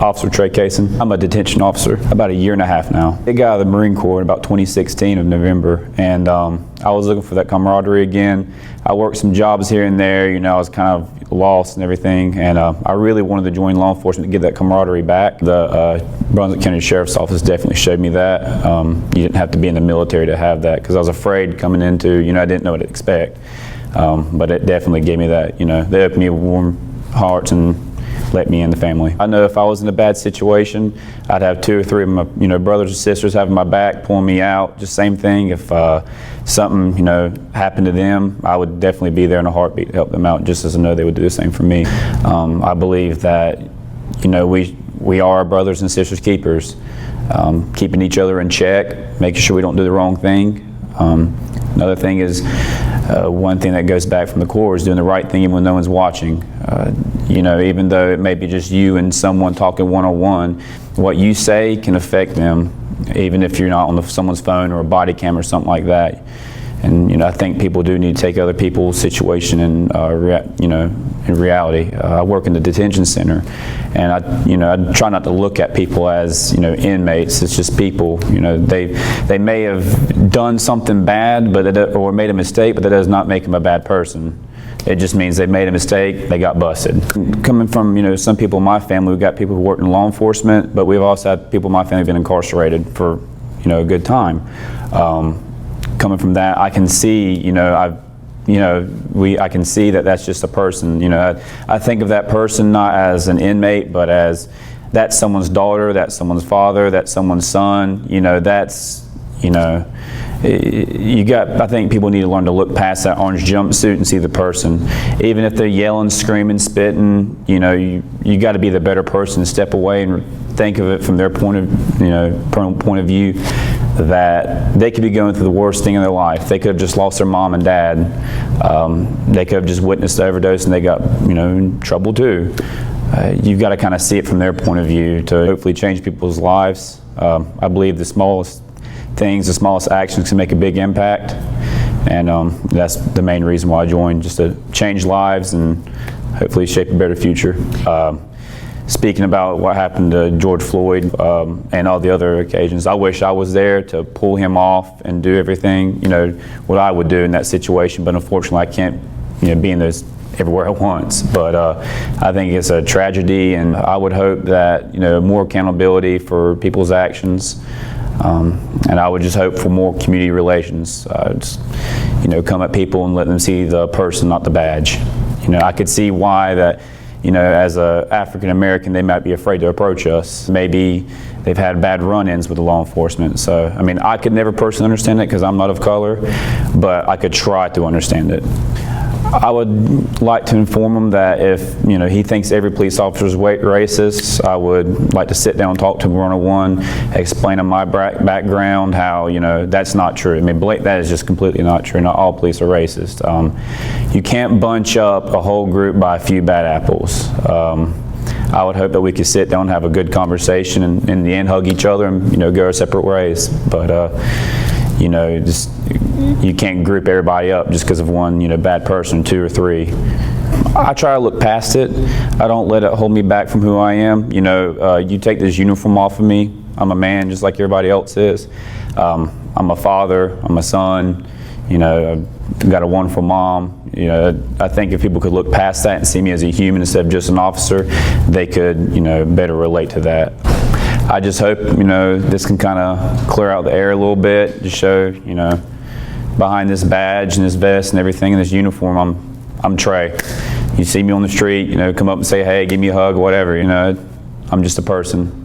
Officer Trey Cason. I'm a detention officer about a year and a half now. I got out of the Marine Corps in about 2016 of November, and I was looking for that camaraderie again. I worked some jobs here and there, you know, I was kind of lost and everything, and I really wanted to join law enforcement to get that camaraderie back. The Brunswick County Sheriff's Office definitely showed me that. You didn't have to be in the military to have that, because I was afraid coming into, you know, I didn't know what to expect. But it definitely gave me that, you know, they opened me warm hearts and let me in the family. I know if I was in a bad situation, I'd have 2 or 3 of my, you know, brothers and sisters having my back, pulling me out. Just same thing. If something, you know, happened to them, I would definitely be there in a heartbeat to help them out, just as I know they would do the same for me. I believe that, you know, we are our brothers and sisters keepers, keeping each other in check, making sure we don't do the wrong thing. Another thing is, one thing that goes back from the Corps is doing the right thing even when no one's watching. You know, even though it may be just you and someone talking one-on-one, what you say can affect them, even if you're not on someone's phone or a body cam or something like that. And, you know, I think people do need to take other people's situation in, you know, in reality. I work in the detention center, and I try not to look at people as, you know, inmates. It's just people. You know, they may have done something bad, or made a mistake, but that does not make them a bad person. It just means they made a mistake, they got busted. Coming from, you know, some people in my family, we've got people who worked in law enforcement, but we've also had people in my family who've been incarcerated for, you know, a good time. Coming from that, I can see, you know, I can see that that's just a person. You know, I think of that person not as an inmate, but as that's someone's daughter, that's someone's father, that's someone's son. You know, that's, you know, I think people need to learn to look past that orange jumpsuit and see the person. Even if they're yelling, screaming, spitting, you know, you got to be the better person. Step away and think of it from their point of view, that they could be going through the worst thing in their life. They could have just lost their mom and dad. They could have just witnessed the overdose and they got, you know, in trouble too. You've got to kind of see it from their point of view to hopefully change people's lives. I believe the smallest things, the smallest actions can make a big impact, and that's the main reason why I joined, just to change lives and hopefully shape a better future. Speaking about what happened to George Floyd and all the other occasions, I wish I was there to pull him off and do everything, you know, what I would do in that situation, but unfortunately I can't, you know, be in those everywhere at once. But I think it's a tragedy, and I would hope that, you know, more accountability for people's actions. And I would just hope for more community relations. Just, you know, come at people and let them see the person, not the badge. You know, I could see why that, you know, as a African American, they might be afraid to approach us. Maybe they've had bad run-ins with the law enforcement. So, I mean, I could never personally understand it because I'm not of color, but I could try to understand it. I would like to inform him that if, you know, he thinks every police officer is racist, I would like to sit down and talk to him one-on-one, explain him my background, how, you know, that's not true. I mean, that is just completely not true. Not all police are racist. You can't bunch up a whole group by a few bad apples. I would hope that we could sit down and have a good conversation and in the end hug each other and, you know, go our separate ways. But, you know, just, you can't group everybody up just because of one, you know, bad person, 2 or 3. I try to look past it. I don't let it hold me back from who I am. You know, you take this uniform off of me, I'm a man just like everybody else is. I'm a father, I'm a son, you know, I've got a wonderful mom. You know, I think if people could look past that and see me as a human instead of just an officer, they could, you know, better relate to that. I just hope, you know, this can kind of clear out the air a little bit, to show, you know, behind this badge and this vest and everything and this uniform, I'm Trey. You see me on the street, you know, come up and say, hey, give me a hug, whatever, you know, I'm just a person.